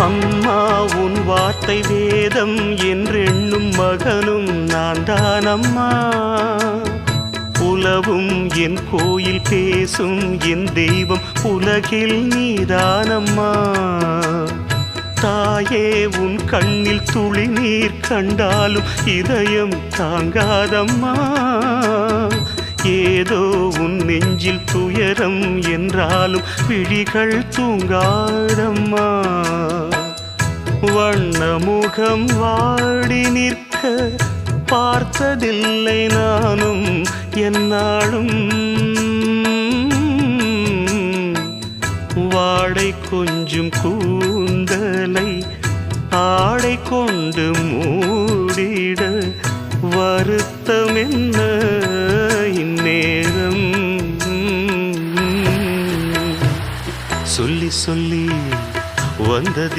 அம்மா உன் வார்த்தை வேதம் என்றெண்ணும் மகனும் நான் தானம்மா. உலவும் என் கோயில் பேசும் என் தெய்வம் உலகில் நீதானம்மா. தாயே உன் கண்ணில் துளி நீர் கண்டாலும் இதயம் தாங்காதம்மா. ஏதோ உன் நெஞ்சில் துயரம் என்றாலும் விழிகள் தூங்காதம்மா. வண்ணமுகம் வாடி நிற்க பார்த்ததில்லை நானும் என்னாலும். வாடை கொஞ்சம் கூந்தலை ஆடை கொண்டு மூடிட வருத்தம் என்ன இந்நேரம். சொல்லி சொல்லி வந்தது